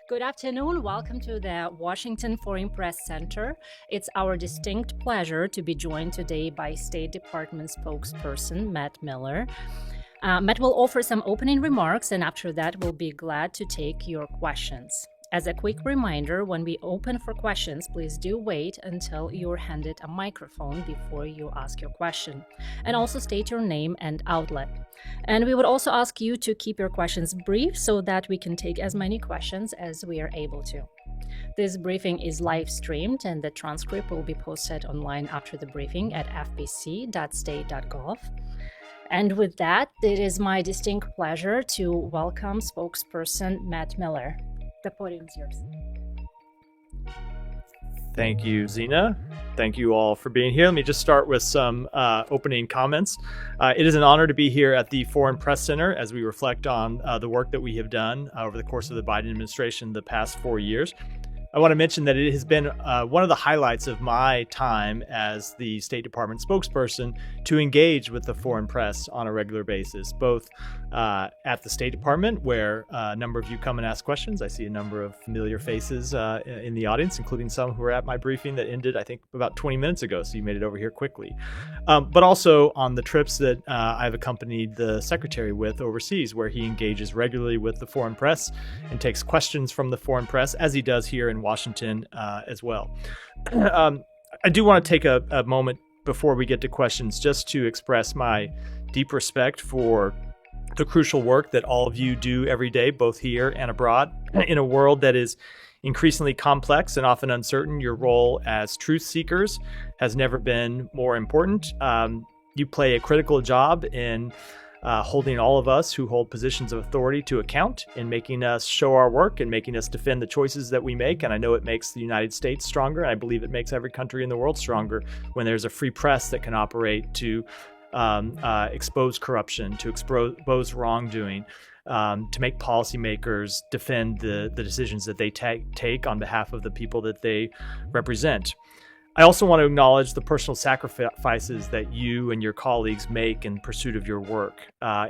Good afternoon. Welcome to the Washington Foreign Press Center. It's our distinct pleasure to be joined today by State Department spokesperson Matt Miller. Matt will offer some opening remarks, and after that, we'll be glad to take your questions. As a quick reminder, when we open for questions, please do wait until you're handed a microphone before you ask your question. And also state your name and outlet. And we would also ask you to keep your questions brief so that we can take as many questions as we are able to. This briefing is live streamed, and the transcript will be posted online after the briefing at fbc.state.gov. And with that, it is my distinct pleasure to welcome spokesperson Matt Miller. The podium is yours. Thank you, Zena. Thank you all for being here. Let me just start with some opening comments. It is an honor to be here at the Foreign Press Center as we reflect on the work that we have done over the course of the Biden administration the past 4 years. I want to mention that it has been one of the highlights of my time as the State Department spokesperson to engage with the foreign press on a regular basis, both at the State Department, where a number of you come and ask questions. I see a number of familiar faces in the audience, including some who were at my briefing that ended, I think, about 20 minutes ago, so you made it over here quickly. But also on the trips that I've accompanied the Secretary with overseas, where he engages regularly with the foreign press and takes questions from the foreign press, as he does here in Washington as well. I do want to take a moment before we get to questions just to express my deep respect for the crucial work that all of you do every day, both here and abroad. In a world that is increasingly complex and often uncertain, your role as truth seekers has never been more important. You play a critical job in holding all of us who hold positions of authority to account, in making us show our work and making us defend the choices that we make. And I know it makes the United States stronger. I believe it makes every country in the world stronger when there's a free press that can operate to expose corruption, to expose wrongdoing, to make policymakers defend the decisions that they take on behalf of the people that they represent. I also want to acknowledge the personal sacrifices that you and your colleagues make in pursuit of your work.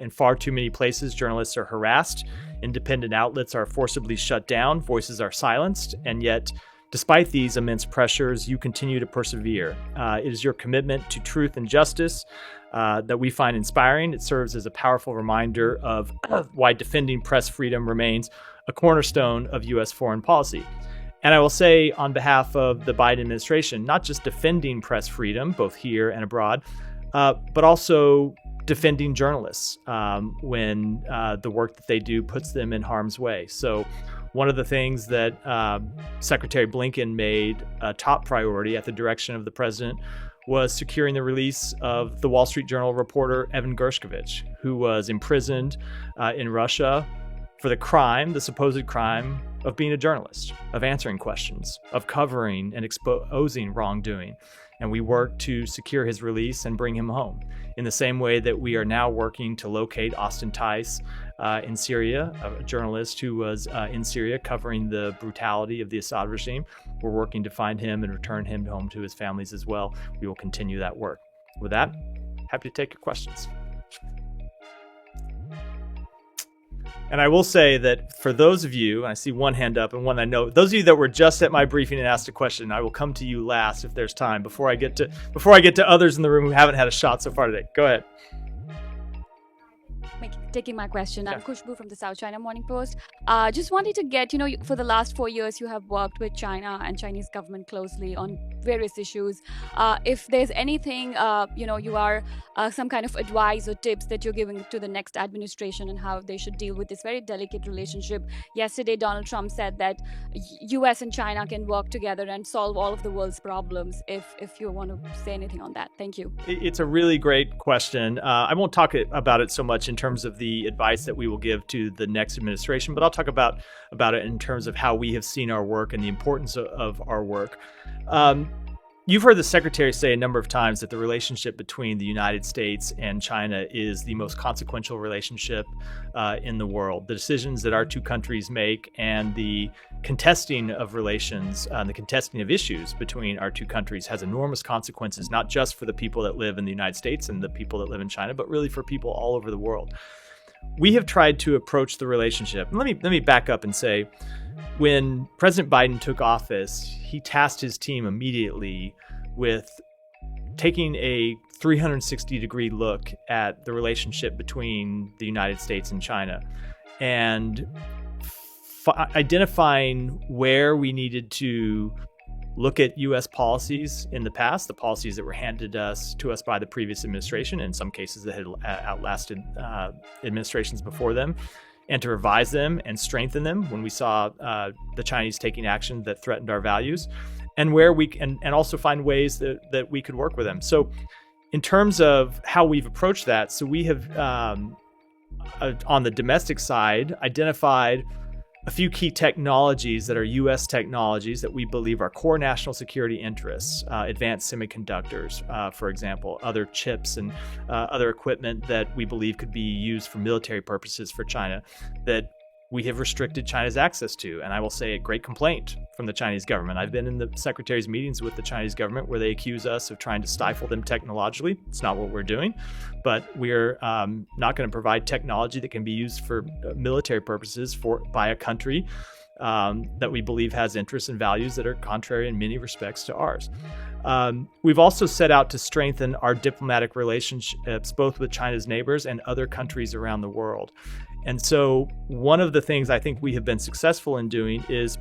In far too many places, journalists are harassed, independent outlets are forcibly shut down, voices are silenced, and yet, despite these immense pressures, you continue to persevere. It is your commitment to truth and justice that we find inspiring. It serves as a powerful reminder of why defending press freedom remains a cornerstone of U.S. foreign policy. And I will say on behalf of the Biden administration, not just defending press freedom, both here and abroad, but also defending journalists when the work that they do puts them in harm's way. So one of the things that Secretary Blinken made a top priority at the direction of the president was securing the release of the Wall Street Journal reporter Evan Gershkovich, who was imprisoned in Russia for the supposed crime of being a journalist, of answering questions, of covering and exposing wrongdoing. And we worked to secure his release and bring him home. In the same way that we are now working to locate Austin Tice in Syria, a journalist who was in Syria covering the brutality of the Assad regime, we're working to find him and return him home to his families as well. We will continue that work. With that, happy to take your questions. And I will say that for those of you, and I see one hand up and one I know, those of you that were just at my briefing and asked a question, I will come to you last if there's time before I get to others in the room who haven't had a shot so far today. Go ahead. Taking my question. I'm Khushbu from the South China Morning Post. Just wanted to get, for the last 4 years, you have worked with China and Chinese government closely on various issues. If there's anything, you are some kind of advice or tips that you're giving to the next administration and how they should deal with this very delicate relationship. Yesterday, Donald Trump said that U.S. and China can work together and solve all of the world's problems. If you want to say anything on that. Thank you. It's a really great question. I won't talk about it so much in terms of the advice that we will give to the next administration, but I'll talk about it in terms of how we have seen our work and the importance of our work. You've heard the Secretary say a number of times that the relationship between the United States and China is the most consequential relationship in the world. The decisions that our two countries make and the contesting of relations, the contesting of issues between our two countries has enormous consequences, not just for the people that live in the United States and the people that live in China, but really for people all over the world. we have tried to approach the relationship. And let me back up and say, when President Biden took office, he tasked his team immediately with taking a 360-degree look at the relationship between the United States and China, and identifying where we needed to look at U.S. policies in the past, the policies that were handed to us by the previous administration, in some cases that had outlasted administrations before them, and to revise them and strengthen them when we saw the Chinese taking action that threatened our values, and where we can, and also find ways that we could work with them. So in terms of how we've approached that, so we have, on the domestic side, identified a few key technologies that are U.S. technologies that we believe are core national security interests, advanced semiconductors, for example, other chips and other equipment that we believe could be used for military purposes for China that we have restricted China's access to. And I will say a great complaint from the Chinese government. I've been in the secretary's meetings with the Chinese government where they accuse us of trying to stifle them technologically. It's not what we're doing, but we're not going to provide technology that can be used for military purposes by a country that we believe has interests and values that are contrary in many respects to ours. We've also set out to strengthen our diplomatic relationships, both with China's neighbors and other countries around the world. And so one of the things I think we have been successful in doing is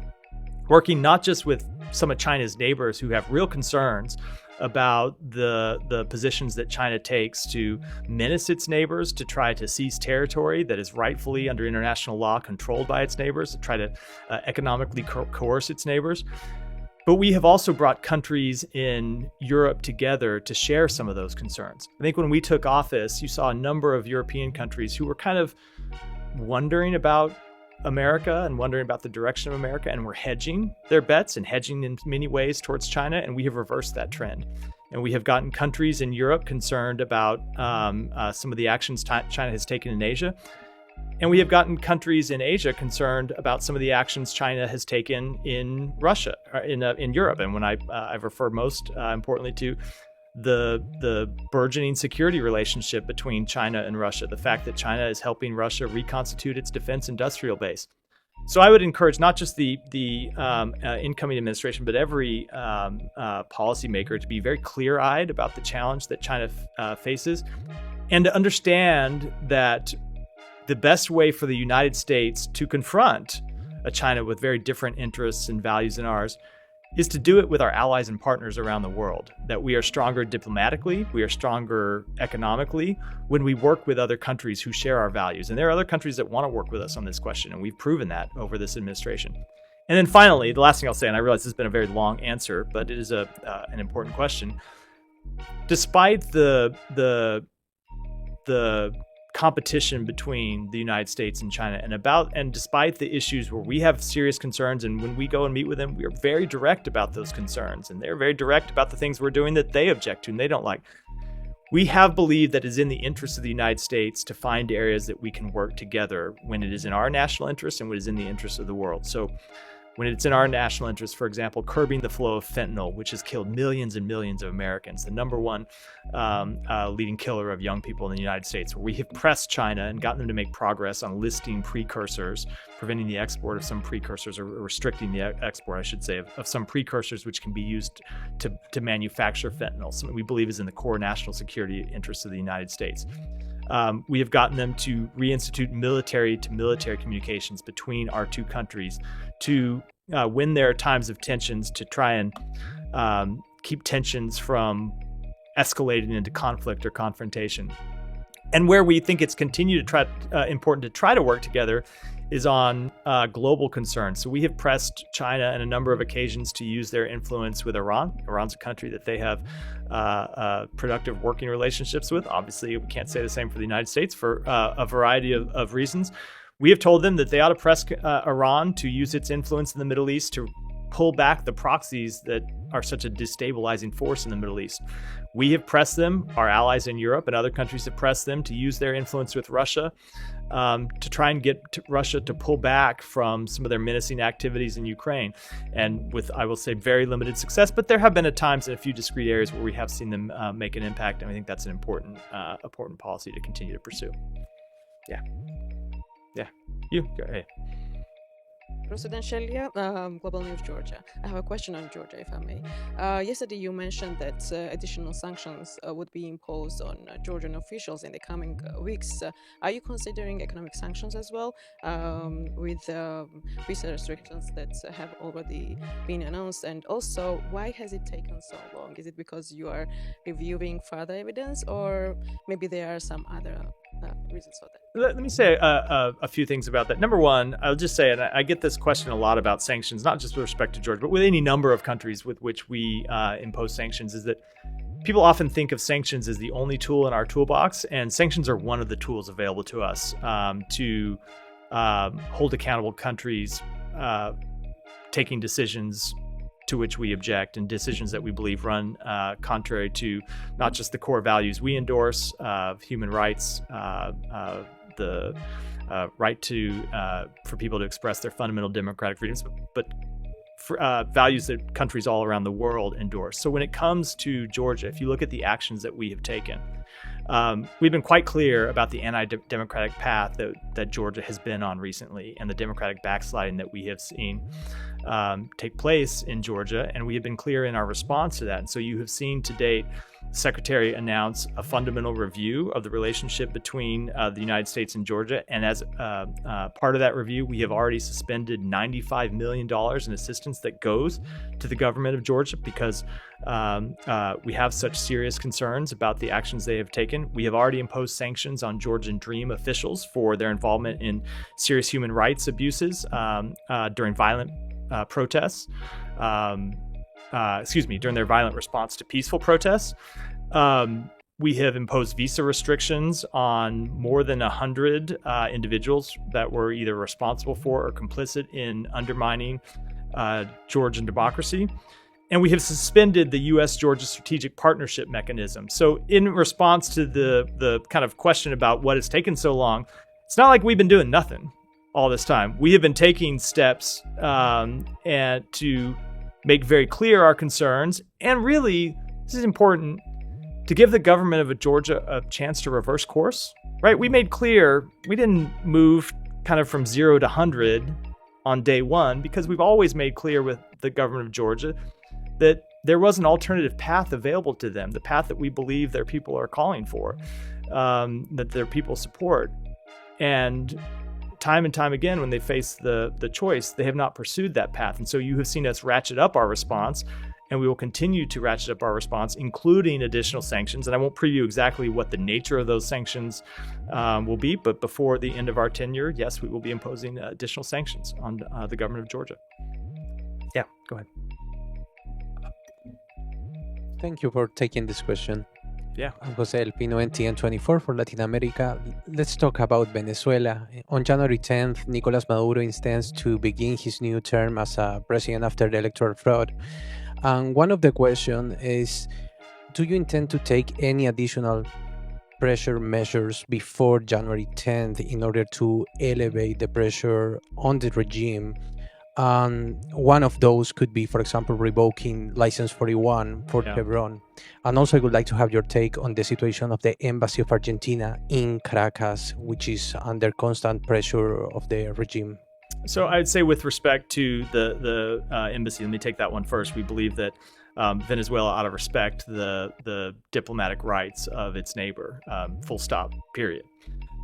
working not just with some of China's neighbors who have real concerns about the positions that China takes to menace its neighbors, to try to seize territory that is rightfully under international law controlled by its neighbors, to try to economically coerce its neighbors. But we have also brought countries in Europe together to share some of those concerns. I think when we took office, you saw a number of European countries who were kind of wondering about America and wondering about the direction of America, and were hedging their bets and hedging in many ways towards China, and we have reversed that trend. And we have gotten countries in Europe concerned about some of the actions China has taken in Asia. And we have gotten countries in Asia concerned about some of the actions China has taken in Russia, in Europe. And when I refer most importantly to the burgeoning security relationship between China and Russia, the fact that China is helping Russia reconstitute its defense industrial base. So I would encourage not just the incoming administration, but every policymaker to be very clear-eyed about the challenge that China faces, and to understand that the best way for the United States to confront a China with very different interests and values than ours is to do it with our allies and partners around the world. That we are stronger diplomatically, we are stronger economically when we work with other countries who share our values. And there are other countries that want to work with us on this question, and we've proven that over this administration. And then finally, the last thing I'll say, and I realize this has been a very long answer, but it is an important question. Despite the competition between the United States and China, and despite the issues where we have serious concerns, and when we go and meet with them, we are very direct about those concerns, and they're very direct about the things we're doing that they object to and they don't like. We have believed that it is in the interest of the United States to find areas that we can work together when it is in our national interest and when it is in the interest of the world. So when it's in our national interest, for example, curbing the flow of fentanyl, which has killed millions and millions of Americans, the number one leading killer of young people in the United States, where we have pressed China and gotten them to make progress on listing precursors, preventing the export of some precursors, or restricting the export, I should say, of some precursors which can be used to manufacture fentanyl, something we believe is in the core national security interests of the United States. We have gotten them to reinstitute military-to-military communications between our two countries to when there are times of tensions, to try and keep tensions from escalating into conflict or confrontation. And where we think it's important to try to work together is on global concerns. So we have pressed China on a number of occasions to use their influence with Iran. Iran's a country that they have productive working relationships with. Obviously, we can't say the same for the United States for a variety of reasons. We have told them that they ought to press Iran to use its influence in the Middle East to pull back the proxies that are such a destabilizing force in the Middle East. We have pressed them, our allies in Europe and other countries have pressed them to use their influence with Russia to try and get Russia to pull back from some of their menacing activities in Ukraine. And with, I will say, very limited success, but there have been at times in a few discrete areas where we have seen them make an impact, and I think that's an important policy to continue to pursue. Yeah. You go ahead. Presidentialia, Global News Georgia. I have a question on Georgia, if I may. Yesterday, you mentioned that additional sanctions would be imposed on Georgian officials in the coming weeks. Are you considering economic sanctions as well, with visa restrictions that have already been announced? And also, why has it taken so long? Is it because you are reviewing further evidence, or maybe there are some other reasons for that? Let me say a few things about that. Number one, I'll just say, and I get this question a lot about sanctions, not just with respect to Georgia, but with any number of countries with which we impose sanctions, is that people often think of sanctions as the only tool in our toolbox, and sanctions are one of the tools available to us to hold accountable countries taking decisions to which we object, and decisions that we believe run contrary to not just the core values we endorse of human rights, the right to for people to express their fundamental democratic freedoms, but for, values that countries all around the world endorse. So when it comes to Georgia, if you look at the actions that we have taken, we've been quite clear about the anti-democratic path that Georgia has been on recently, and the democratic backsliding that we have seen take place in Georgia, and we have been clear in our response to that. And so you have seen to date the Secretary announce a fundamental review of the relationship between the United States and Georgia, and as part of that review, we have already suspended $95 million in assistance that goes to the government of Georgia because we have such serious concerns about the actions they have taken. We have already imposed sanctions on Georgian Dream officials for their involvement in serious human rights abuses during violent protests, during their violent response to peaceful protests. We have imposed visa restrictions on more than 100 individuals that were either responsible for or complicit in undermining Georgian democracy. And we have suspended the U.S.-Georgia Strategic Partnership Mechanism. So in response to the kind of question about what has taken so long, it's not like we've been doing nothing all this time. We have been taking steps and to make very clear our concerns, and really, this is important, to give the government of Georgia a chance to reverse course, right? We made clear we didn't move kind of from 0 to 100 on day one, because we've always made clear with the government of Georgia that there was an alternative path available to them, the path that we believe their people are calling for, that their people support. And time again, when they face the choice, they have not pursued that path. And so you have seen us ratchet up our response, and we will continue to ratchet up our response, including additional sanctions. And I won't preview exactly what the nature of those sanctions will be, but before the end of our tenure, yes, we will be imposing additional sanctions on the government of Georgia. Yeah, go ahead. Thank you for taking this question. Yeah. I'm Jose El Pino, NTN24 for Latin America. Let's talk about Venezuela. On January 10th, Nicolas Maduro intends to begin his new term as a president after the electoral fraud. And one of the questions is, do you intend to take any additional pressure measures before January 10th in order to elevate the pressure on the regime? One of those could be, for example, revoking License 41 for Hebron. And also, I would like to have your take on the situation of the Embassy of Argentina in Caracas, which is under constant pressure of the regime. So I'd say with respect to the embassy, let me take that one first. We believe that Venezuela ought to respect the diplomatic rights of its neighbor, full stop, period.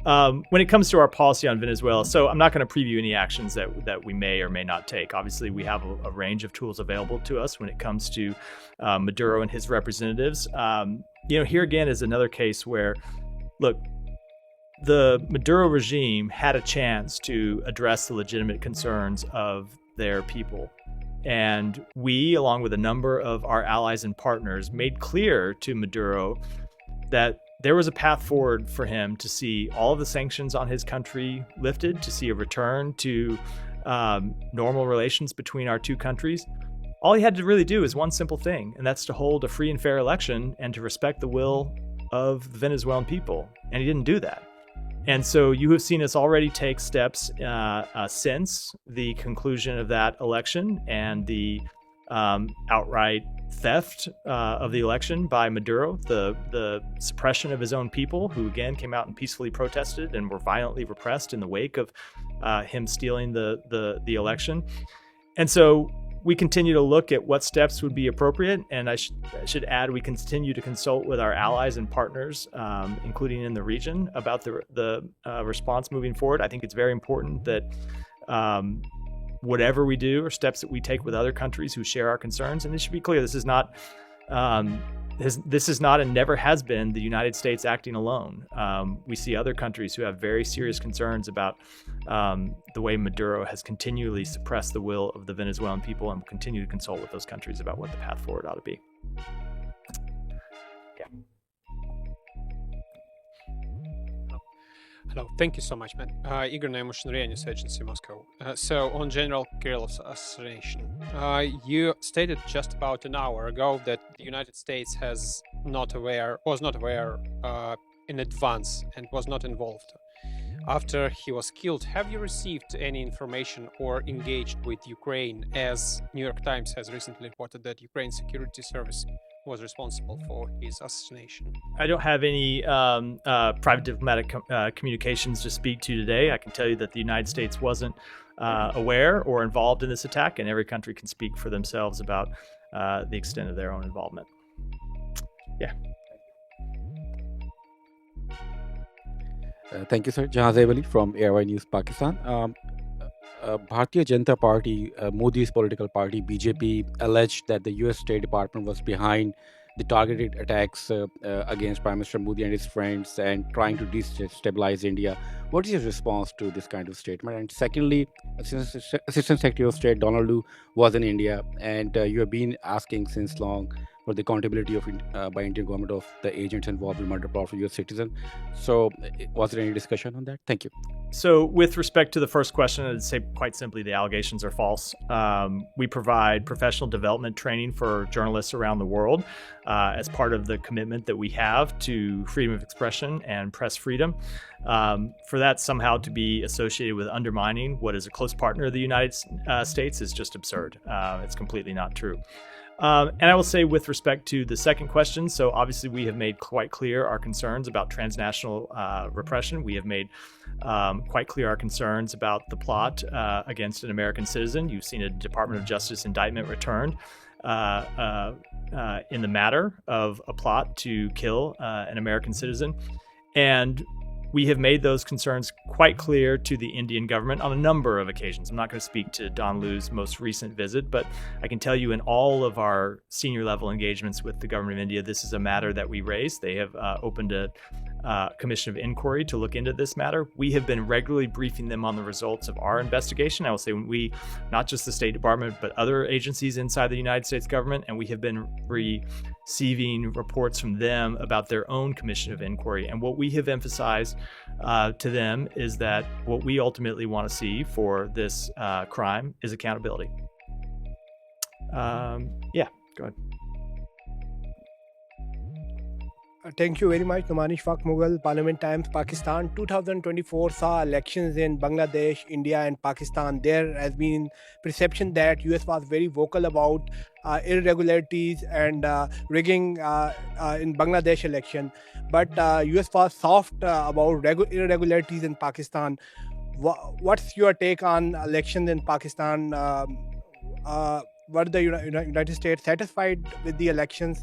When it comes to our policy on Venezuela, so I'm not going to preview any actions that we may or may not take. Obviously, we have a range of tools available to us when it comes to Maduro and his representatives. Here again is another case where, look, the Maduro regime had a chance to address the legitimate concerns of their people. And we, along with a number of our allies and partners, made clear to Maduro that there was a path forward for him to see all of the sanctions on his country lifted, to see a return to normal relations between our two countries. All he had to really do is one simple thing, and that's to hold a free and fair election and to respect the will of the Venezuelan people. And he didn't do that. And so you have seen us already take steps since the conclusion of that election and the outright theft of the election by Maduro, the suppression of his own people, who again came out and peacefully protested and were violently repressed in the wake of him stealing the election. And so we continue to look at what steps would be appropriate. And I should add, we continue to consult with our allies and partners, including in the region, about the response moving forward. I think it's very important that whatever we do or steps that we take with other countries who share our concerns, and it should be clear, this is not and never has been the United States acting alone. We see other countries who have very serious concerns about the way Maduro has continually suppressed the will of the Venezuelan people, and will continue to consult with those countries about what the path forward ought to be. Hello, thank you so much, man. Igor Nemush, News Agency, Moscow. So, on General Kirillov's assassination, you stated just about an hour ago that the United States was not aware in advance and was not involved. After he was killed, have you received any information or engaged with Ukraine, as New York Times has recently reported that Ukraine's security service was responsible for his assassination? I don't have any private diplomatic communications to speak to today. I can tell you that the United States wasn't aware or involved in this attack, and every country can speak for themselves about the extent of their own involvement. Yeah. Thank you, sir. Jahaz Ali from ARY News, Pakistan. Bharatiya Janata Party, Modi's political party, BJP, alleged that the US State Department was behind the targeted attacks against Prime Minister Modi and his friends and trying to destabilize India. What is your response to this kind of statement? And secondly, Assistant Secretary of State Donald Lu was in India, and you have been asking since long for the accountability of by Indian government of the agents involved in murder plot for US citizen. So was there any discussion on that? Thank you. So with respect to the first question, I'd say quite simply the allegations are false. We provide professional development training for journalists around the world as part of the commitment that we have to freedom of expression and press freedom. For that somehow to be associated with undermining what is a close partner of the United States is just absurd. It's completely not true. And I will say with respect to the second question, so obviously we have made quite clear our concerns about transnational repression. We have made quite clear our concerns about the plot against an American citizen. You've seen a Department of Justice indictment returned in the matter of a plot to kill an American citizen. And we have made those concerns quite clear to the Indian government on a number of occasions. I'm not going to speak to Don Lu's most recent visit, but I can tell you in all of our senior level engagements with the government of India, this is a matter that we raised. They have opened a commission of inquiry to look into this matter. We have been regularly briefing them on the results of our investigation. I will say when we, not just the State Department, but other agencies inside the United States government, and we have been receiving reports from them about their own commission of inquiry. And what we have emphasized to them is that what we ultimately want to see for this crime is accountability. Yeah, go ahead. Thank you very much, Nomanish Faq Mughal, Parliament Times, Pakistan. 2024 saw elections in Bangladesh, India and Pakistan. There has been perception that US was very vocal about irregularities and rigging in Bangladesh election. But US was soft about irregularities in Pakistan. What's your take on elections in Pakistan? Were the United States satisfied with the elections?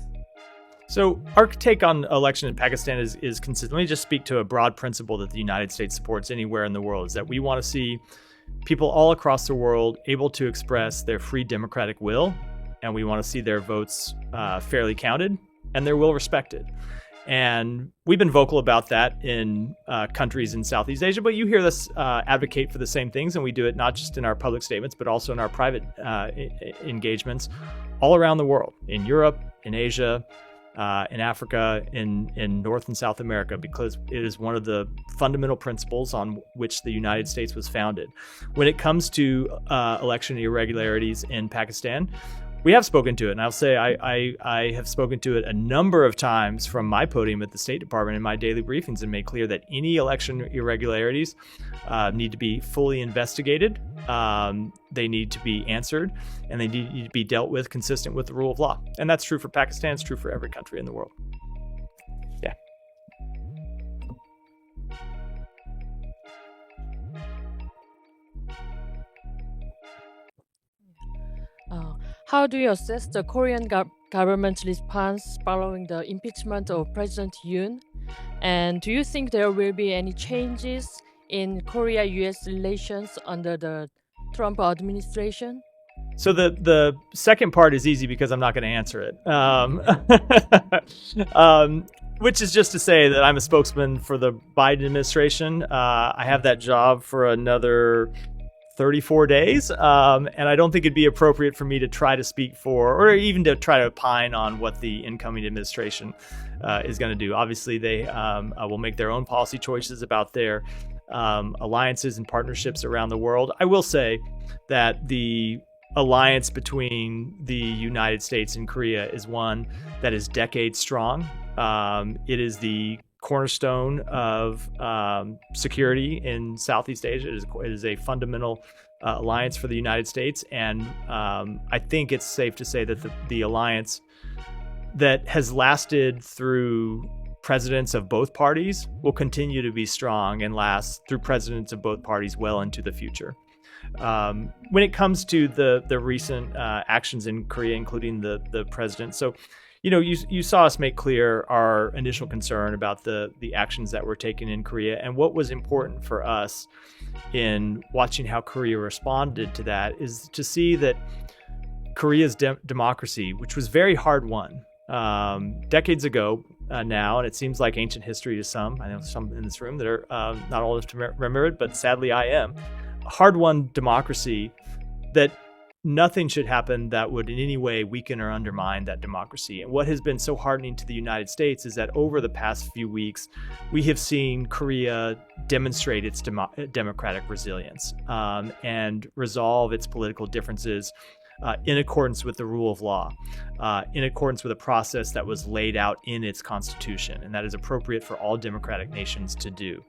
So our take on election in Pakistan is consistent. Let me just speak to a broad principle that the United States supports anywhere in the world, is that we want to see people all across the world able to express their free democratic will, and we want to see their votes fairly counted and their will respected. And we've been vocal about that in countries in Southeast Asia, but you hear us advocate for the same things, and we do it not just in our public statements, but also in our private engagements all around the world, in Europe, in Asia, in Africa, in North and South America, because it is one of the fundamental principles on which the United States was founded. When it comes to election irregularities in Pakistan, We have spoken to it, and I'll say I have spoken to it a number of times from my podium at the State Department in my daily briefings and made clear that any election irregularities need to be fully investigated. They need to be answered, and they need to be dealt with consistent with the rule of law. And that's true for Pakistan. It's true for every country in the world. Yeah. How do you assess the Korean government's response following the impeachment of President Yoon? And do you think there will be any changes in Korea-US relations under the Trump administration? So the second part is easy because I'm not going to answer it. Which is just to say that I'm a spokesman for the Biden administration. I have that job for another 34 days. And I don't think it'd be appropriate for me to try to speak for, or even to try to opine on what the incoming administration is going to do. Obviously, they will make their own policy choices about their alliances and partnerships around the world. I will say that the alliance between the United States and Korea is one that is decades strong. It is the cornerstone of security in Southeast Asia. It is a fundamental alliance for the United States, and I think it's safe to say that the alliance that has lasted through presidents of both parties will continue to be strong and last through presidents of both parties well into the future. When it comes to the recent actions in Korea, including the president, so you saw us make clear our initial concern about the actions that were taken in Korea, and what was important for us in watching how Korea responded to that is to see that Korea's democracy, which was very hard won decades ago now, and it seems like ancient history to some. I know some in this room that are not old enough to remember it, but sadly I am. A hard-won democracy that nothing should happen that would in any way weaken or undermine that democracy. And what has been so heartening to the United States is that over the past few weeks, we have seen Korea demonstrate its democratic resilience and resolve its political differences in accordance with the rule of law, in accordance with a process that was laid out in its constitution, and that is appropriate for all democratic nations to do.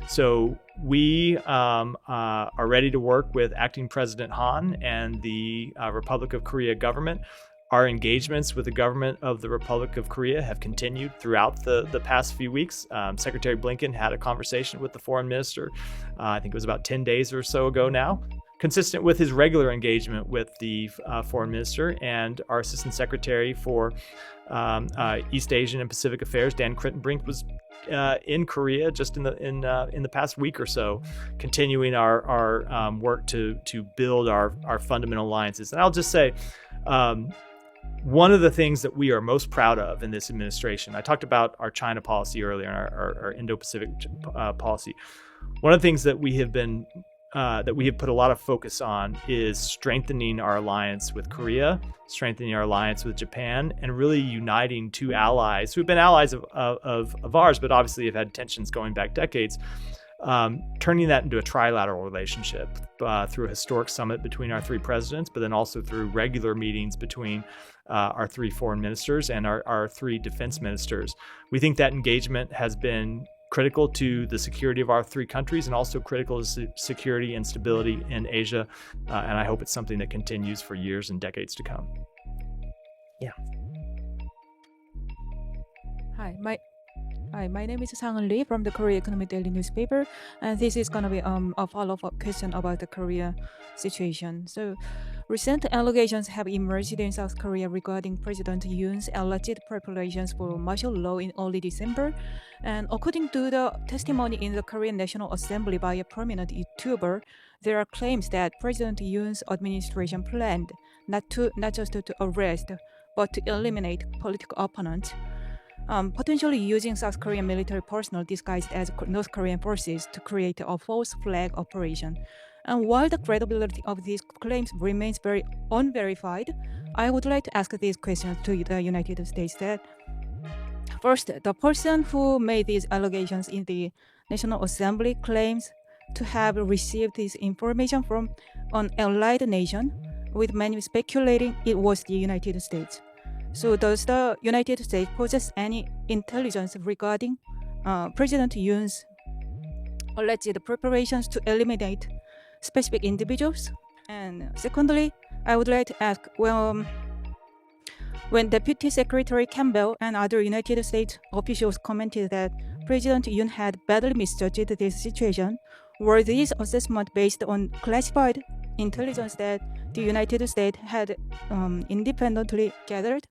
So we are ready to work with Acting President Han and the Republic of Korea government. Our engagements with the government of the Republic of Korea have continued throughout the past few weeks. Secretary Blinken had a conversation with the foreign minister, I think it was about 10 days or so ago now, consistent with his regular engagement with the foreign minister, and our assistant secretary for East Asian and Pacific Affairs, Dan Crittenbrink, was in Korea just in the past week or so, continuing our work to build our fundamental alliances. And I'll just say, one of the things that we are most proud of in this administration, I talked about our China policy earlier, and our Indo-Pacific policy. One of the things that we have put a lot of focus on is strengthening our alliance with Korea, strengthening our alliance with Japan, and really uniting two allies who have been allies of ours, but obviously have had tensions going back decades, turning that into a trilateral relationship through a historic summit between our three presidents, but then also through regular meetings between our three foreign ministers and our three defense ministers. We think that engagement has been critical to the security of our three countries, and also critical to security and stability in Asia. And I hope it's something that continues for years and decades to come. Yeah. Hi, my name is Sang-eun Lee from the Korea Economic Daily newspaper, and this is going to be a follow-up question about the Korea situation. So, recent allegations have emerged in South Korea regarding President Yoon's alleged preparations for martial law in early December. And according to the testimony in the Korean National Assembly by a prominent YouTuber, there are claims that President Yoon's administration planned not just to arrest, but to eliminate political opponents, potentially using South Korean military personnel disguised as North Korean forces to create a false flag operation. And while the credibility of these claims remains very unverified, I would like to ask these questions to the United States. First, the person who made these allegations in the National Assembly claims to have received this information from an allied nation. with many speculating it was the United States. So does the United States possess any intelligence regarding President Yoon's alleged preparations to eliminate specific individuals? And secondly, I would like to ask, when Deputy Secretary Campbell and other United States officials commented that President Yoon had badly misjudged this situation, were these assessments based on classified intelligence that the United States had independently gathered?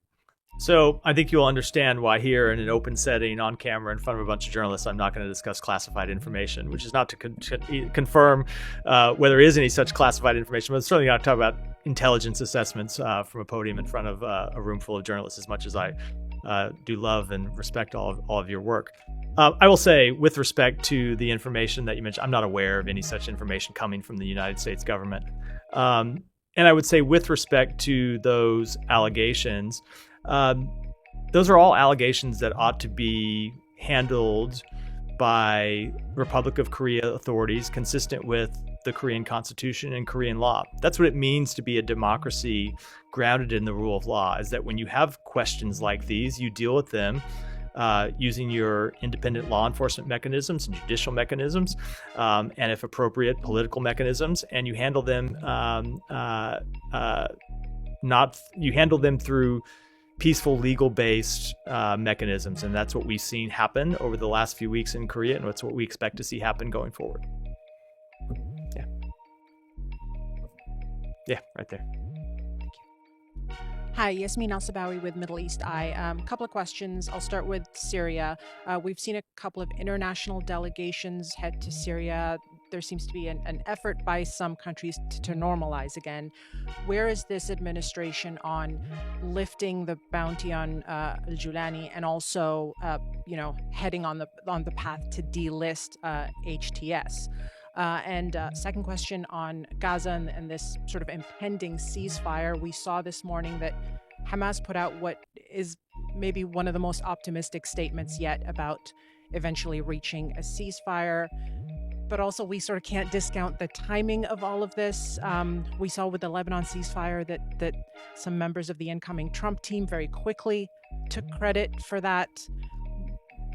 So I think you'll understand why here in an open setting on camera in front of a bunch of journalists, I'm not going to discuss classified information, which is not to confirm whether there is any such classified information, but it's certainly not to talk about intelligence assessments from a podium in front of a room full of journalists, as much as I do love and respect all of your work. I will say, with respect to the information that you mentioned, I'm not aware of any such information coming from the United States government. And I would say, with respect to those allegations, those are all allegations that ought to be handled by Republic of Korea authorities consistent with the Korean Constitution and Korean law. That's what it means to be a democracy grounded in the rule of law, is that when you have questions like these, you deal with them using your independent law enforcement mechanisms and judicial mechanisms, and if appropriate, political mechanisms, and you handle them through peaceful, legal-based mechanisms, and that's what we've seen happen over the last few weeks in Korea, and that's what we expect to see happen going forward. Yeah, right there. Hi, Yasmin Al-Sabawi with Middle East Eye. Couple of questions. I'll start with Syria. We've seen a couple of international delegations head to Syria. There seems to be an effort by some countries to normalize again. Where is this administration on lifting the bounty on al-Julani and also, heading on the path to delist HTS? And second question on Gaza and this sort of impending ceasefire. We saw this morning that Hamas put out what is maybe one of the most optimistic statements yet about eventually reaching a ceasefire. But also we sort of can't discount the timing of all of this. We saw with the Lebanon ceasefire that some members of the incoming Trump team very quickly took credit for that.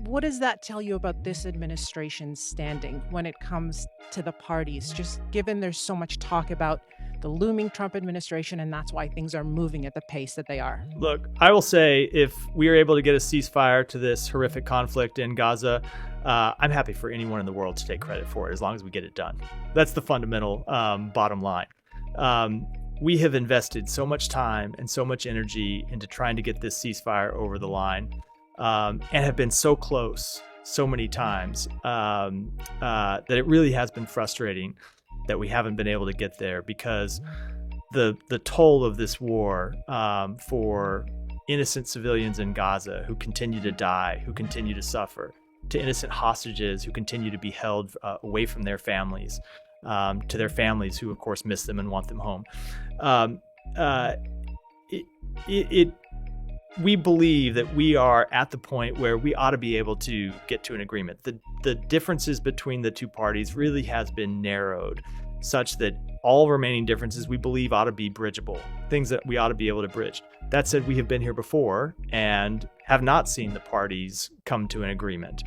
What does that tell you about this administration's standing when it comes to the parties, just given there's so much talk about the looming Trump administration, and that's why things are moving at the pace that they are? Look, I will say, if we are able to get a ceasefire to this horrific conflict in Gaza, I'm happy for anyone in the world to take credit for it, as long as we get it done. That's the fundamental bottom line. We have invested so much time and so much energy into trying to get this ceasefire over the line, and have been so close so many times that it really has been frustrating that we haven't been able to get there, because the toll of this war for innocent civilians in Gaza who continue to die, who continue to suffer, to innocent hostages who continue to be held away from their families, to their families who, of course, miss them and want them home. We believe that we are at the point where we ought to be able to get to an agreement. The differences between the two parties really has been narrowed such that all remaining differences we believe ought to be bridgeable, things that we ought to be able to bridge. That said, we have been here before and have not seen the parties come to an agreement.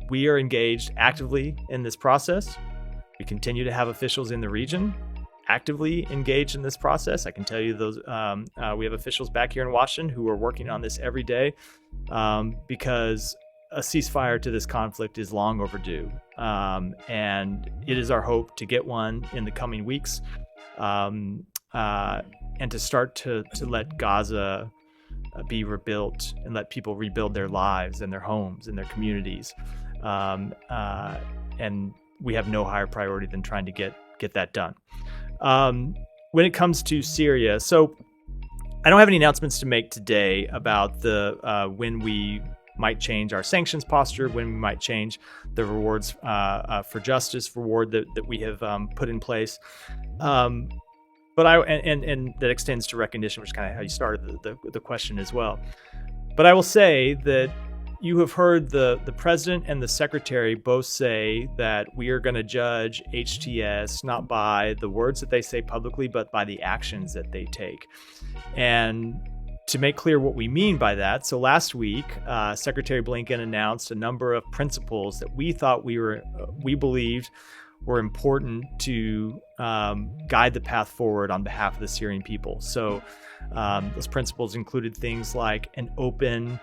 We are engaged actively in this process. We continue to have officials in the region actively engaged in this process. I can tell you those we have officials back here in Washington who are working on this every day, because a ceasefire to this conflict is long overdue, and it is our hope to get one in the coming weeks, and to start to let Gaza be rebuilt and let people rebuild their lives and their homes and their communities, and we have no higher priority than trying to get that done. When it comes to Syria, so I don't have any announcements to make today about the when we might change our sanctions posture, when we might change the rewards for justice reward that we have put in place. But and that extends to recognition, which is kind of how you started the question as well. But I will say that, you have heard the president and the secretary both say that we are going to judge HTS not by the words that they say publicly, but by the actions that they take. And to make clear what we mean by that, so last week, Secretary Blinken announced a number of principles that we thought we believed were important to guide the path forward on behalf of the Syrian people. So those principles included things like an open,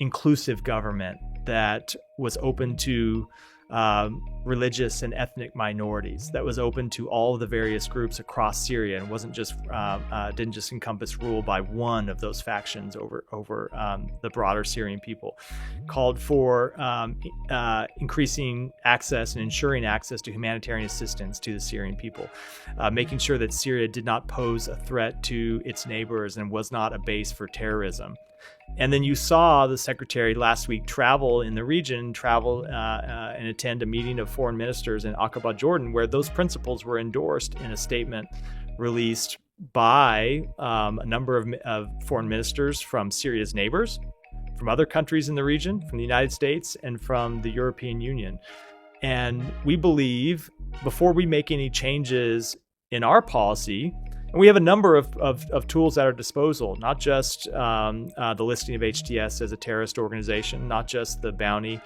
inclusive government that was open to religious and ethnic minorities, that was open to all of the various groups across Syria, and wasn't just didn't just encompass rule by one of those factions over the broader Syrian people. Called for increasing access and ensuring access to humanitarian assistance to the Syrian people, making sure that Syria did not pose a threat to its neighbors and was not a base for terrorism. And then you saw the secretary last week travel in the region, and attend a meeting of foreign ministers in Aqaba, Jordan, where those principles were endorsed in a statement released by a number of foreign ministers from Syria's neighbors, from other countries in the region, from the United States, and from the European Union. And we believe before we make any changes in our policy, and we have a number of tools at our disposal, not just the listing of HTS as a terrorist organization, not just the bounty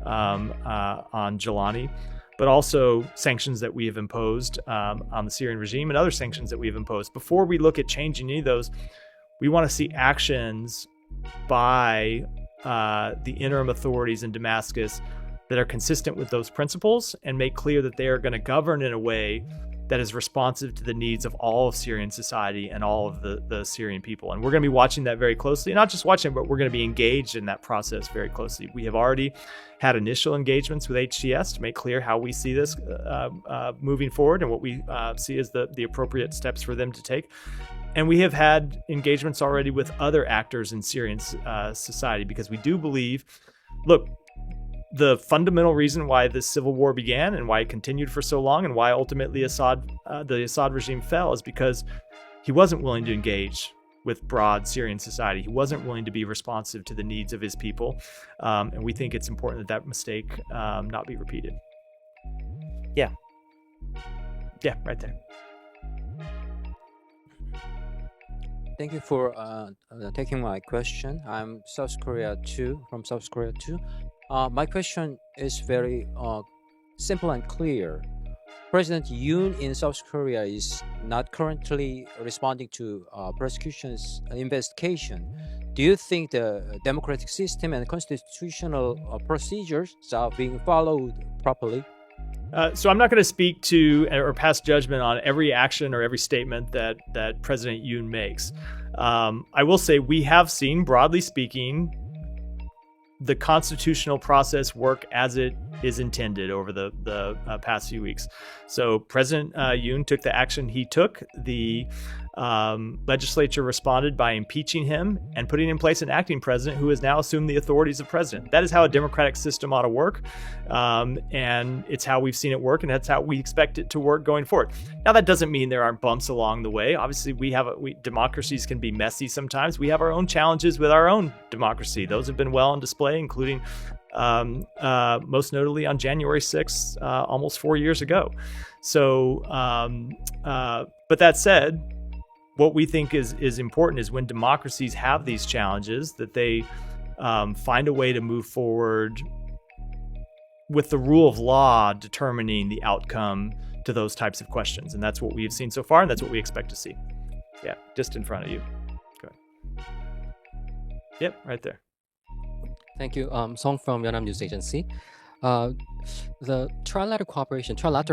on Jelani, but also sanctions that we have imposed on the Syrian regime and other sanctions that we have imposed. Before we look at changing any of those, we want to see actions by the interim authorities in Damascus that are consistent with those principles and make clear that they are going to govern in a way that is responsive to the needs of all of Syrian society and all of the Syrian people. And we're going to be watching that very closely. Not just watching, but we're going to be engaged in that process very closely. We have already had initial engagements with HTS to make clear how we see this moving forward and what we see as the appropriate steps for them to take. And we have had engagements already with other actors in Syrian society, because we do believe, look, the fundamental reason why this civil war began and why it continued for so long and why ultimately the Assad regime fell is because he wasn't willing to engage with broad Syrian society. He wasn't willing to be responsive to the needs of his people. And we think it's important that mistake not be repeated. Yeah, right there. Thank you for taking my question. I'm from South Korea too. My question is very simple and clear. President Yoon in South Korea is not currently responding to prosecution's investigation. Do you think the democratic system and constitutional procedures are being followed properly? So I'm not going to speak to or pass judgment on every action or every statement that President Yoon makes. I will say we have seen, broadly speaking, the constitutional process work as it is intended over the past few weeks. So President Yoon took the action he took. The legislature responded by impeaching him and putting in place an acting president who has now assumed the authorities of president. That is how a democratic system ought to work. And it's how we've seen it work, and that's how we expect it to work going forward. Now, that doesn't mean there aren't bumps along the way. Obviously, democracies can be messy sometimes. We have our own challenges with our own democracy. Those have been well on display, including most notably on January 6th, almost 4 years ago. So, but that said, what we think is important is when democracies have these challenges, that they find a way to move forward with the rule of law determining the outcome to those types of questions. And that's what we have seen so far, and that's what we expect to see. Yeah, just in front of you. Go ahead. Yep, right there. Thank you. Song from Yonhap News Agency. The trilateral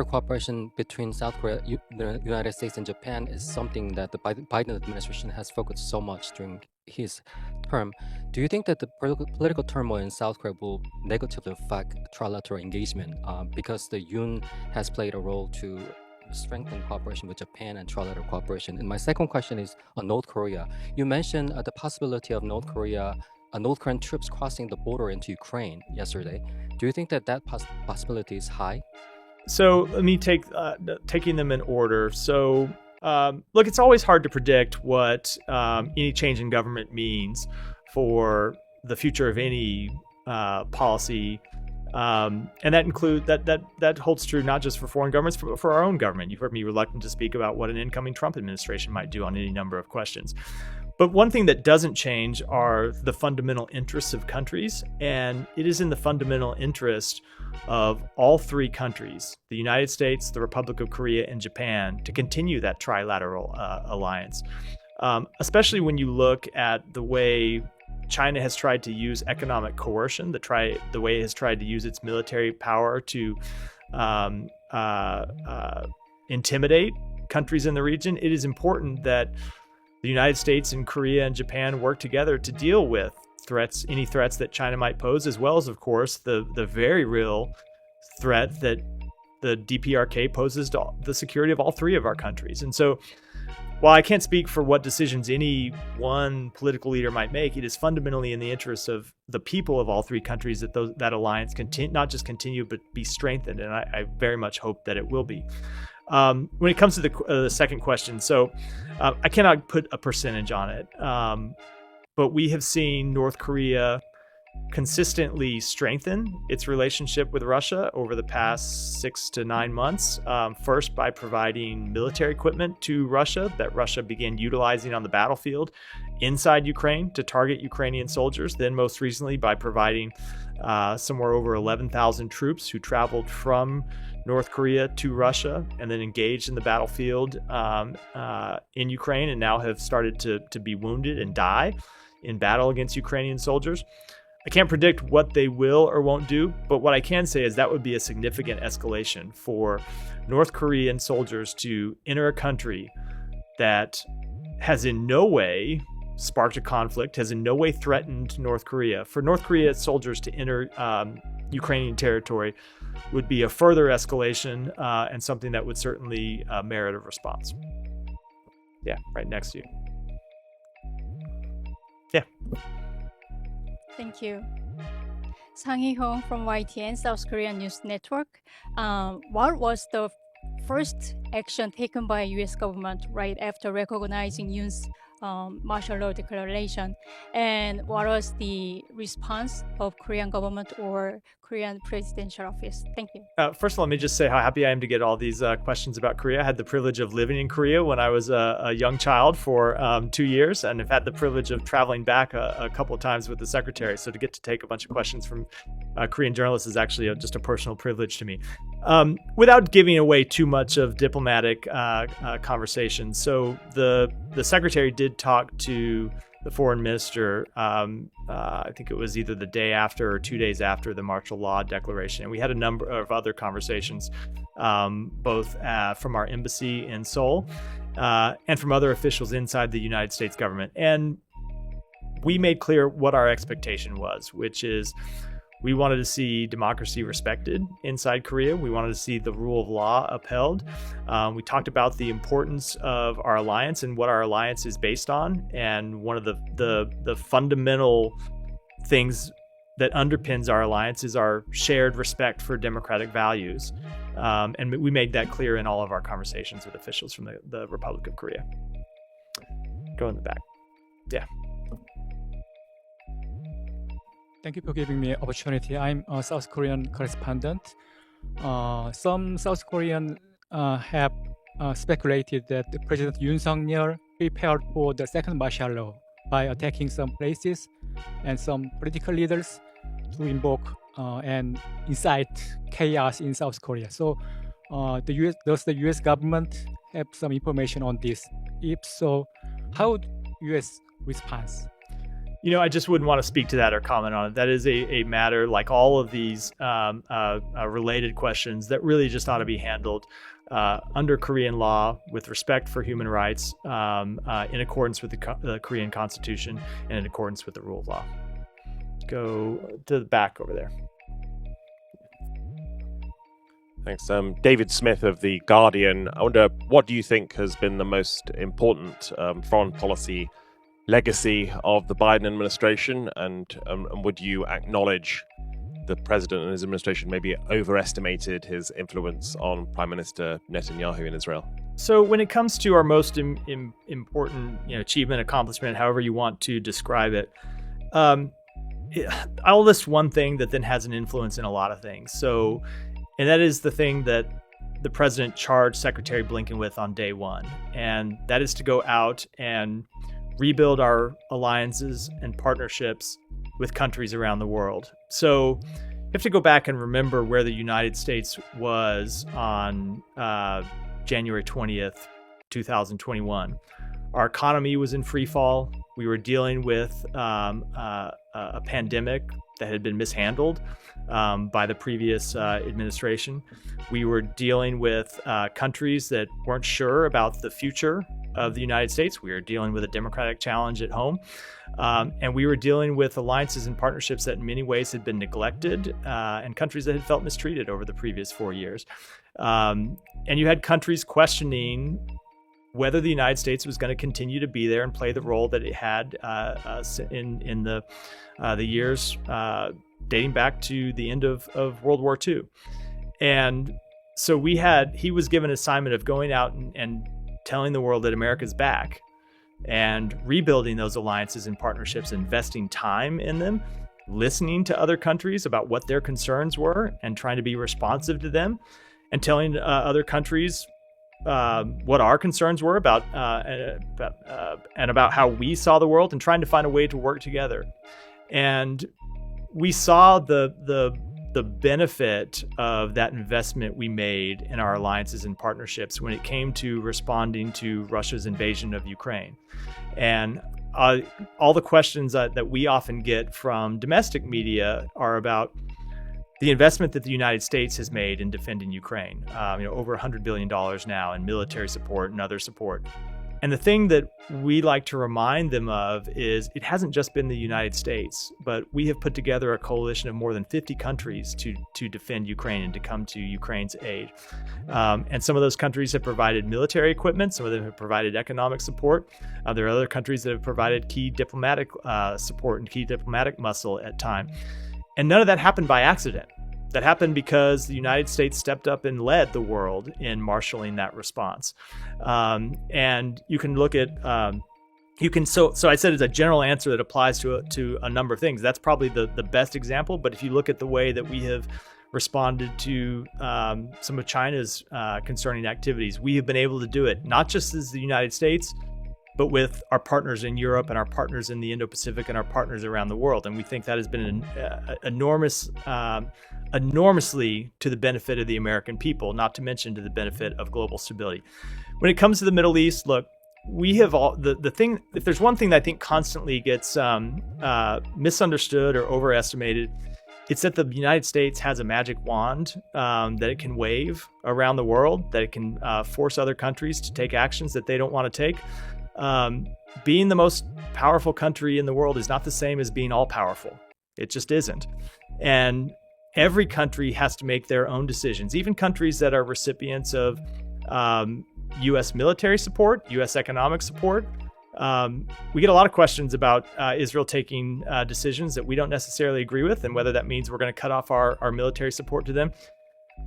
cooperation between South Korea, the United States, and Japan is something that the Biden administration has focused so much during his term. Do you think that the political turmoil in South Korea will negatively affect trilateral engagement because the Yoon has played a role to strengthen cooperation with Japan and trilateral cooperation? And my second question is on North Korea. You mentioned the possibility of North Korean troops crossing the border into Ukraine yesterday. Do you think that possibility is high? So let me taking them in order. So look, it's always hard to predict what any change in government means for the future of any policy. And that holds true not just for foreign governments, but for our own government. You've heard me reluctant to speak about what an incoming Trump administration might do on any number of questions. But one thing that doesn't change are the fundamental interests of countries, and it is in the fundamental interest of all three countries, the United States, the Republic of Korea, and Japan, to continue that trilateral alliance. Especially when you look at the way China has tried to use economic coercion, the way it has tried to use its military power to intimidate countries in the region. It is important that the United States and Korea and Japan work together to deal with any threats that China might pose, as well as, of course, the very real threat that the DPRK poses to the security of all three of our countries. And so, while I can't speak for what decisions any one political leader might make, it is fundamentally in the interests of the people of all three countries that alliance not just continue, but be strengthened. And I very much hope that it will be. When it comes to the second question, so I cannot put a percentage on it, but we have seen North Korea consistently strengthen its relationship with Russia over the past 6 to 9 months. First, by providing military equipment to Russia that Russia began utilizing on the battlefield inside Ukraine to target Ukrainian soldiers. Then most recently by providing somewhere over 11,000 troops who traveled from North Korea to Russia and then engaged in the battlefield in Ukraine, and now have started to be wounded and die in battle against Ukrainian soldiers. I can't predict what they will or won't do, but what I can say is that would be a significant escalation for North Korean soldiers to enter a country that has in no way sparked a conflict, has in no way threatened North Korea. For North Korea soldiers to enter Ukrainian territory would be a further escalation and something that would certainly merit a response. Yeah, right next to you. Yeah. Thank you. Sang Hee-hong from YTN, South Korean News Network. What was the first action taken by U.S. government right after recognizing Yoon's martial law declaration? And what was the response of Korean government or Korean presidential office? Thank you. First of all, let me just say how happy I am to get all these questions about Korea. I had the privilege of living in Korea when I was a young child for 2 years, and have had the privilege of traveling back a couple of times with the secretary. So to get to take a bunch of questions from Korean journalists is actually just a personal privilege to me. Without giving away too much of diplomatic conversation, so the secretary did talk to the foreign minister, I think it was either the day after or 2 days after the martial law declaration. And we had a number of other conversations, both from our embassy in Seoul and from other officials inside the United States government. And we made clear what our expectation was, which is we wanted to see democracy respected inside Korea. We wanted to see the rule of law upheld. We talked about the importance of our alliance and what our alliance is based on. And one of the fundamental things that underpins our alliance is our shared respect for democratic values. And we made that clear in all of our conversations with officials from the Republic of Korea. Go in the back. Yeah. Thank you for giving me opportunity. I'm a South Korean correspondent. Some South Korean have speculated that President Yoon Suk-yeol prepared for the second martial law by attacking some places and some political leaders to invoke and incite chaos in South Korea. So, does the U.S. government have some information on this? If so, how would U.S. respond? You know, I just wouldn't want to speak to that or comment on it. That is a matter, like all of these related questions, that really just ought to be handled under Korean law with respect for human rights, in accordance with the Korean Constitution and in accordance with the rule of law. Go to the back over there. Thanks. David Smith of The Guardian. I wonder, what do you think has been the most important foreign policy legacy of the Biden administration, and would you acknowledge the president and his administration maybe overestimated his influence on Prime Minister Netanyahu in Israel? So when it comes to our most important achievement, accomplishment, however you want to describe it, I'll list one thing that then has an influence in a lot of things. So, and that is the thing that the president charged Secretary Blinken with on day one. And that is to go out and rebuild our alliances and partnerships with countries around the world. So you have to go back and remember where the United States was on January 20th, 2021. Our economy was in free fall. We were dealing with a pandemic that had been mishandled by the previous administration. We were dealing with countries that weren't sure about the future of the United States. We were dealing with a democratic challenge at home. And we were dealing with alliances and partnerships that in many ways had been neglected and countries that had felt mistreated over the previous 4 years. And you had countries questioning whether the United States was going to continue to be there and play the role that it had in the years dating back to the end of World War II. And so he was given an assignment of going out and telling the world that America's back and rebuilding those alliances and partnerships, investing time in them, listening to other countries about what their concerns were and trying to be responsive to them, and telling other countries what our concerns were about how we saw the world, and trying to find a way to work together. And we saw the benefit of that investment we made in our alliances and partnerships when it came to responding to Russia's invasion of Ukraine. And all the questions that we often get from domestic media are about the investment that the United States has made in defending Ukraine, over $100 billion now in military support and other support. And the thing that we like to remind them of is it hasn't just been the United States, but we have put together a coalition of more than 50 countries to defend Ukraine and to come to Ukraine's aid. And some of those countries have provided military equipment. Some of them have provided economic support. There are other countries that have provided key diplomatic support and key diplomatic muscle at time. And none of that happened by accident. That happened because the United States stepped up and led the world in marshaling that response. And you can look at, so I said it's a general answer that applies to a number of things. That's probably the best example. But if you look at the way that we have responded to some of China's concerning activities, we have been able to do it, not just as the United States, but with our partners in Europe and our partners in the Indo-Pacific and our partners around the world. And we think that has been enormously to the benefit of the American people, not to mention to the benefit of global stability. When it comes to the Middle East, look, we have all the thing. If there's one thing that I think constantly gets misunderstood or overestimated, it's that the United States has a magic wand that it can wave around the world, that it can force other countries to take actions that they don't want to take. Being the most powerful country in the world is not the same as being all powerful. It just isn't. And every country has to make their own decisions, even countries that are recipients of U.S. military support, U.S. economic support. We get a lot of questions about Israel taking decisions that we don't necessarily agree with, and whether that means we're going to cut off our military support to them.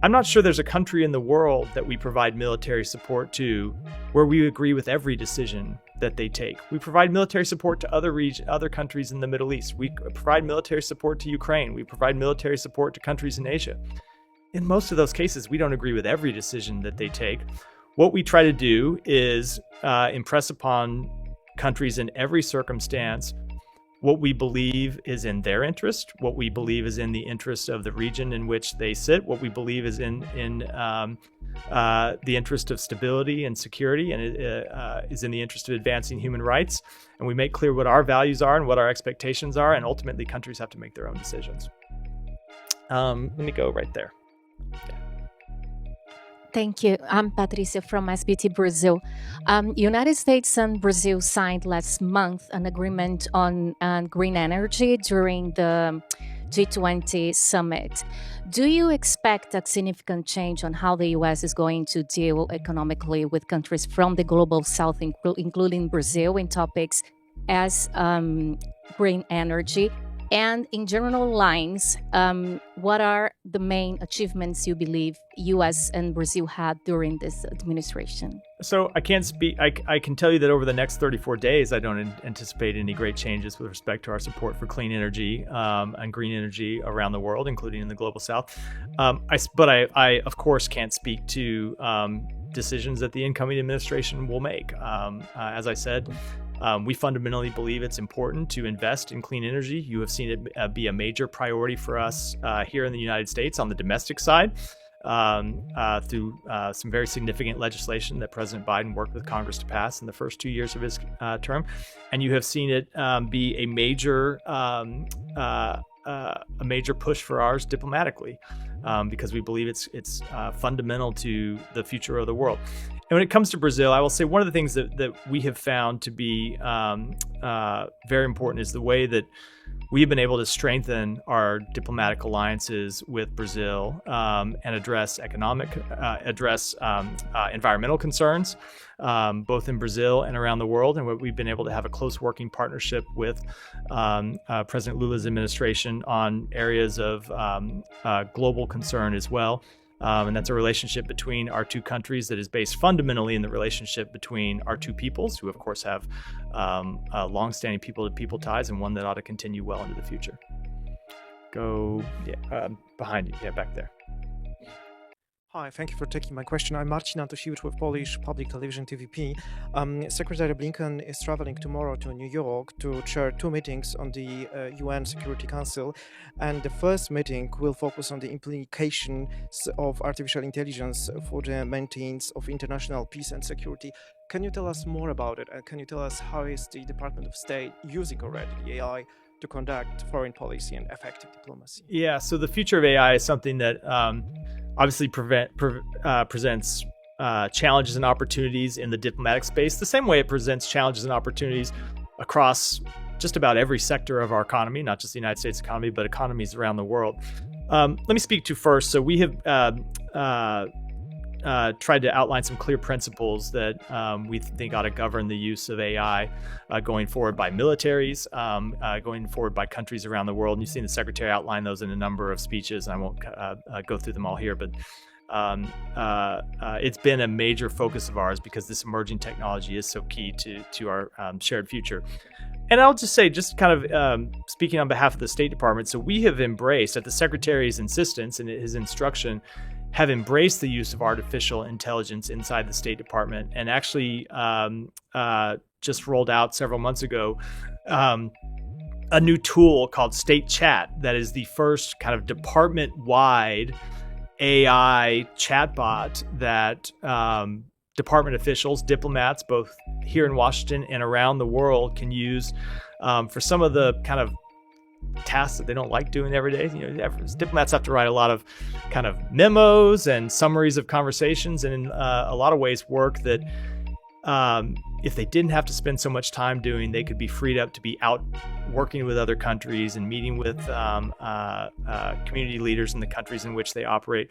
I'm not sure there's a country in the world that we provide military support to where we agree with every decision that they take. We provide military support to other countries in the Middle East. We provide military support to Ukraine. We provide military support to countries in Asia. In most of those cases, we don't agree with every decision that they take. What we try to do is impress upon countries in every circumstance what we believe is in their interest, what we believe is in the interest of the region in which they sit, what we believe is in the interest of stability and security, and is in the interest of advancing human rights. And we make clear what our values are and what our expectations are, and ultimately countries have to make their own decisions. Let me go right there. Yeah. Thank you. I'm Patricia from SBT Brazil. United States and Brazil signed last month an agreement on green energy during the G20 summit. Do you expect a significant change on how the U.S. is going to deal economically with countries from the global south, including Brazil, in topics as green energy? And in general lines, what are the main achievements you believe U.S. and Brazil had during this administration? So I can't speak. I can tell you that over the next 34 days, I don't anticipate any great changes with respect to our support for clean energy and green energy around the world, including in the global south. But I of course can't speak to decisions that the incoming administration will make. As I said, we fundamentally believe it's important to invest in clean energy. You have seen it be a major priority for us here in the United States on the domestic side through some very significant legislation that President Biden worked with Congress to pass in the first 2 years of his term. And you have seen it be a major push for ours diplomatically because we believe it's fundamental to the future of the world. And when it comes to Brazil, I will say one of the things that we have found to be very important is the way that we've been able to strengthen our diplomatic alliances with Brazil and address environmental concerns, both in Brazil and around the world. And we've been able to have a close working partnership with President Lula's administration on areas of global concern as well. And that's a relationship between our two countries that is based fundamentally in the relationship between our two peoples, who of course have long-standing people-to-people ties, and one that ought to continue well into the future. Behind you, back there. Hi, thank you for taking my question. I'm Marcin Antosiewicz with Polish Public Television TVP. Secretary Blinken is traveling tomorrow to New York to chair 2 meetings on the UN Security Council. And the first meeting will focus on the implications of artificial intelligence for the maintenance of international peace and security. Can you tell us more about it? And can you tell us how is the Department of State using already the AI to conduct foreign policy and effective diplomacy? Yeah, so the future of AI is something that obviously presents challenges and opportunities in the diplomatic space, the same way it presents challenges and opportunities across just about every sector of our economy, not just the United States economy, but economies around the world. Let me speak to first. So we have tried to outline some clear principles that we think ought to govern the use of AI going forward by militaries, going forward by countries around the world. And you've seen the Secretary outline those in a number of speeches. And I won't go through them all here, but it's been a major focus of ours because this emerging technology is so key to our shared future. And I'll just say, just kind of speaking on behalf of the State Department, so we have embraced, at the Secretary's insistence and his instruction, have embraced the use of artificial intelligence inside the State Department, and actually just rolled out several months ago a new tool called State Chat that is the first kind of department-wide AI chatbot that department officials, diplomats, both here in Washington and around the world, can use for some of the kind of tasks that they don't like doing every day. You know, diplomats have to write a lot of kind of memos and summaries of conversations, and in a lot of ways work that if they didn't have to spend so much time doing, they could be freed up to be out working with other countries and meeting with community leaders in the countries in which they operate.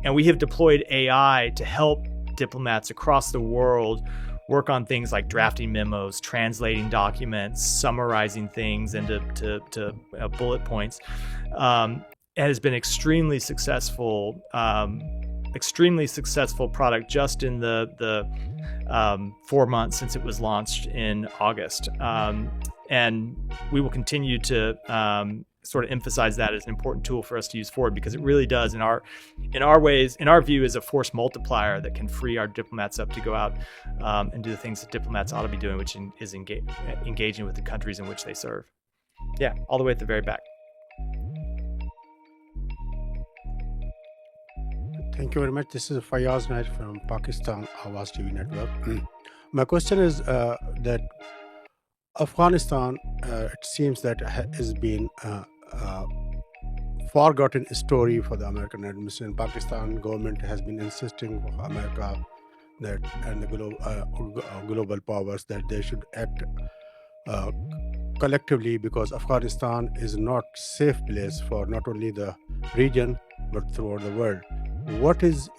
And we have deployed AI to help diplomats across the world work on things like drafting memos, translating documents, summarizing things into bullet points. It has been extremely successful product just in the 4 months since it was launched in August. And we will continue to sort of emphasize that as an important tool for us to use forward, because it really does, in our view, is a force multiplier that can free our diplomats up to go out and do the things that diplomats ought to be doing, which is engaging with the countries in which they serve. Yeah, all the way at the very back. Thank you very much. This is Fayaz Nair from Pakistan Awaz TV Network. My question is that Afghanistan, it seems that has been forgotten story for the American administration. Pakistan government has been insisting for America that and the global powers that they should act collectively, because Afghanistan is not safe place for not only the region but throughout the world. What is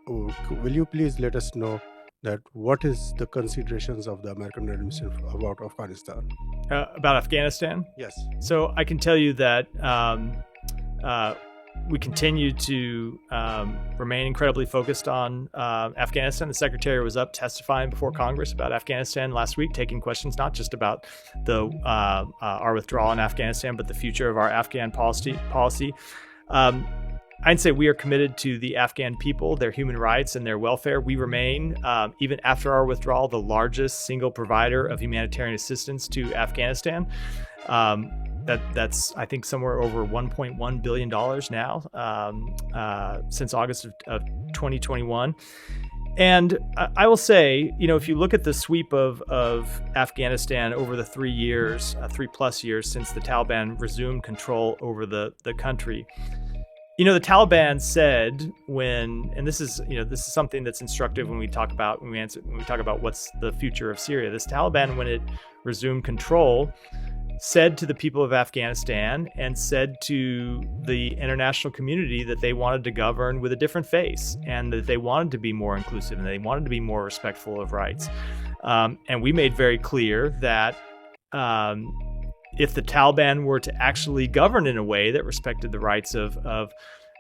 will you please let us know that what is the considerations of the American administration about Afghanistan? About Afghanistan? Yes. So I can tell you that we continue to remain incredibly focused on Afghanistan. The Secretary was up testifying before Congress about Afghanistan last week, taking questions not just about our withdrawal in Afghanistan, but the future of our Afghan policy. I'd say we are committed to the Afghan people, their human rights, and their welfare. We remain, even after our withdrawal, the largest single provider of humanitarian assistance to Afghanistan. That's I think somewhere over $1.1 billion now since August of 2021. And I will say, if you look at the sweep of Afghanistan over the 3 plus years since the Taliban resumed control over the country, the Taliban said and this is something that's instructive when we talk about what's the future of Syria. This Taliban, when it resumed control, said to the people of Afghanistan and said to the international community that they wanted to govern with a different face and that they wanted to be more inclusive and they wanted to be more respectful of rights. And we made very clear that if the Taliban were to actually govern in a way that respected the rights of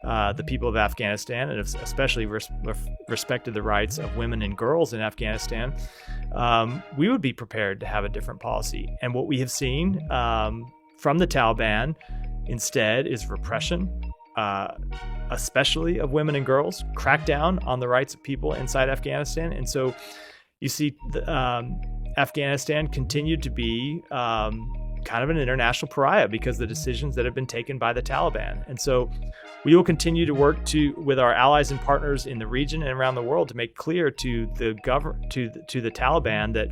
the people of Afghanistan, and especially respected the rights of women and girls in Afghanistan, we would be prepared to have a different policy. And what we have seen from the Taliban instead is repression, especially of women and girls, crackdown on the rights of people inside Afghanistan. And so you see Afghanistan continued to be kind of an international pariah because of the decisions that have been taken by the Taliban. And so we will continue to work with our allies and partners in the region and around the world to make clear to the Taliban that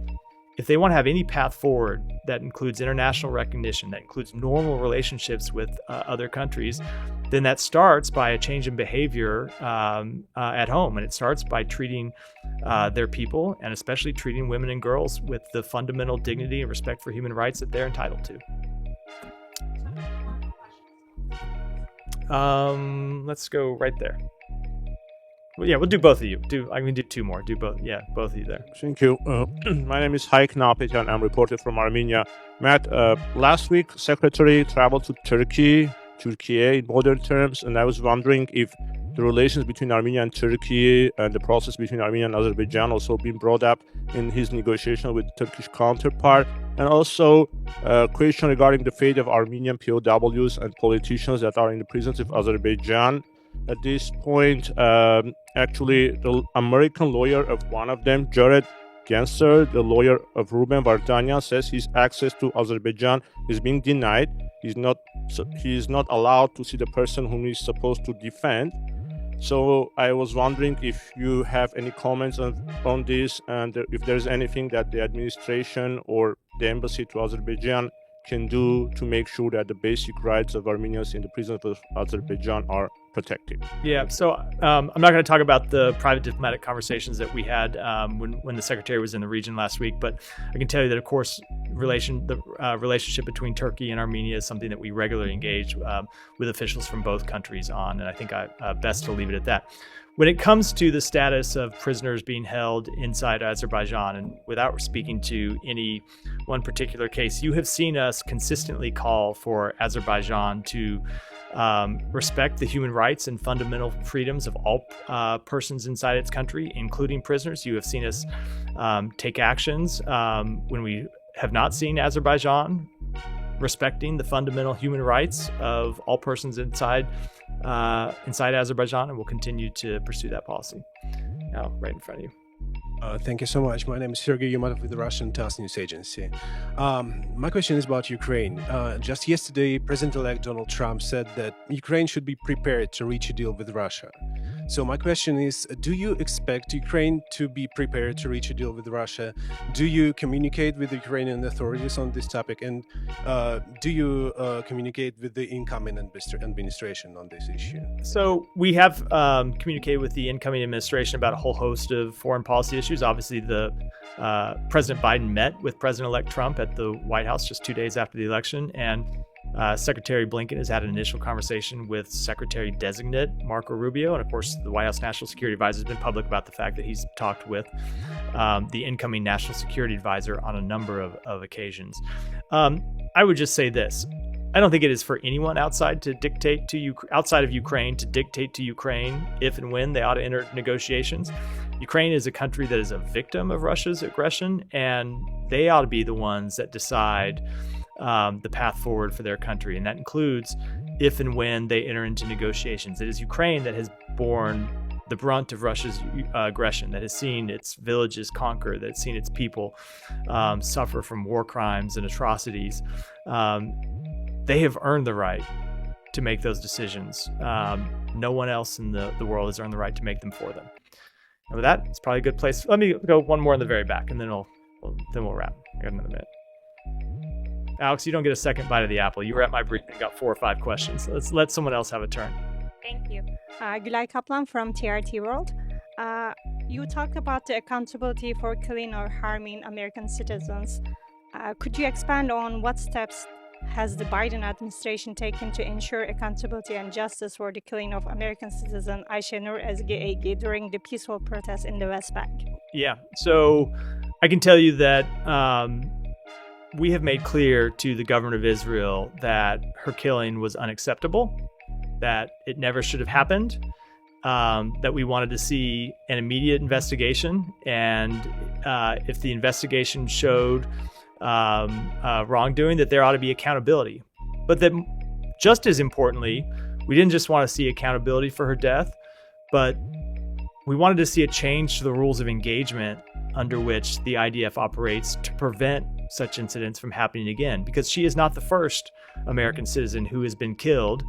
if they want to have any path forward that includes international recognition, that includes normal relationships with other countries, then that starts by a change in behavior at home. And it starts by treating their people, and especially treating women and girls, with the fundamental dignity and respect for human rights that they're entitled to. Let's go right there. Well, yeah, we'll do both of you. I'm going to do two more. Do both. Yeah, both of you there. Thank you. My name is Haik Napetyan. I'm reporter from Armenia. Matt, last week, Secretary traveled to Turkey in modern terms, and I was wondering if the relations between Armenia and Turkey and the process between Armenia and Azerbaijan also been brought up in his negotiation with Turkish counterpart. And also a question regarding the fate of Armenian POWs and politicians that are in the prisons of Azerbaijan. At this point, actually, the American lawyer of one of them, Jared Genser, the lawyer of Ruben Vardanyan, says his access to Azerbaijan is being denied. He is not allowed to see the person whom he's supposed to defend. So I was wondering if you have any comments on this, and if there's anything that the administration or the embassy to Azerbaijan can do to make sure that the basic rights of Armenians in the prisons of Azerbaijan are protected. Yeah, so I'm not going to talk about the private diplomatic conversations that we had when the Secretary was in the region last week, but I can tell you that, of course, the relationship between Turkey and Armenia is something that we regularly engage with officials from both countries on, and I think best to leave it at that. When it comes to the status of prisoners being held inside Azerbaijan, and without speaking to any one particular case, you have seen us consistently call for Azerbaijan to respect the human rights and fundamental freedoms of all persons inside its country, including prisoners. You have seen us take actions when we have not seen Azerbaijan respecting the fundamental human rights of all persons inside Azerbaijan, and we'll continue to pursue that policy. Now, right in front of you. Thank you so much. My name is Sergey Yumatov with the Russian TASS News Agency. My question is about Ukraine. Just yesterday, President-elect Donald Trump said that Ukraine should be prepared to reach a deal with Russia. So my question is, do you expect Ukraine to be prepared to reach a deal with Russia? Do you communicate with the Ukrainian authorities on this topic? And do you communicate with the incoming administration on this issue? So we have communicated with the incoming administration about a whole host of foreign policy issues. Obviously, President Biden met with President-elect Trump at the White House just 2 days after the election, and Secretary Blinken has had an initial conversation with Secretary-designate Marco Rubio, and of course, the White House National Security Advisor has been public about the fact that he's talked with the incoming National Security Advisor on a number of occasions. I would just say this. I don't think it is for anyone outside of Ukraine to dictate to Ukraine if and when they ought to enter negotiations. Ukraine is a country that is a victim of Russia's aggression, and they ought to be the ones that decide the path forward for their country. And that includes if and when they enter into negotiations. It is Ukraine that has borne the brunt of Russia's aggression, that has seen its villages conquered, that has seen its people suffer from war crimes and atrocities. They have earned the right to make those decisions. No one else in the world has earned the right to make them for them. And with that, it's probably a good place. Let me go one more in the very back, and then we'll wrap. I got another minute. Alex, you don't get a second bite of the apple. You were at my briefing and got 4 or 5 questions. Let's let someone else have a turn. Thank you. Gulay Kaplan from TRT World. You talked about the accountability for killing or harming American citizens. Could you expand on what steps has the Biden administration taken to ensure accountability and justice for the killing of American citizen Ayşe Nur Ezgi during the peaceful protests in the West Bank? Yeah, so I can tell you that we have made clear to the government of Israel that her killing was unacceptable, that it never should have happened, that we wanted to see an immediate investigation, and if the investigation showed wrongdoing, that there ought to be accountability. But that just as importantly, we didn't just want to see accountability for her death, but we wanted to see a change to the rules of engagement under which the IDF operates to prevent such incidents from happening again, because she is not the first American citizen who has been killed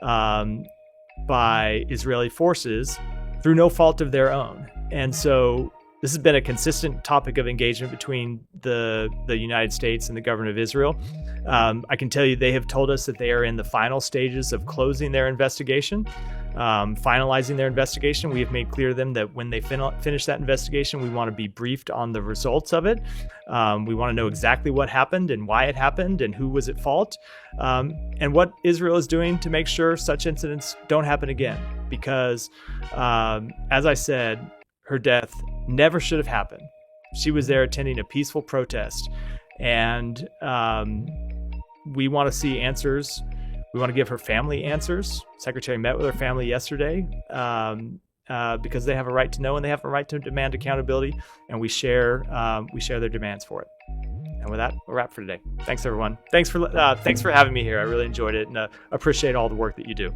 by Israeli forces through no fault of their own. And so this has been a consistent topic of engagement between the United States and the government of Israel. I can tell you they have told us that they are in the final stages of closing their investigation, finalizing their investigation. We have made clear to them that when they finish that investigation, we want to be briefed on the results of it. We want to know exactly what happened and why it happened and who was at fault, and what Israel is doing to make sure such incidents don't happen again. Because, as I said, her death never should have happened. She was there attending a peaceful protest, and we want to see answers. We want to give her family answers. Secretary met with her family yesterday because they have a right to know and they have a right to demand accountability, and we share their demands for it. And with that, we'll wrap for today. Thanks, everyone. Thanks for having me here. I really enjoyed it, and appreciate all the work that you do.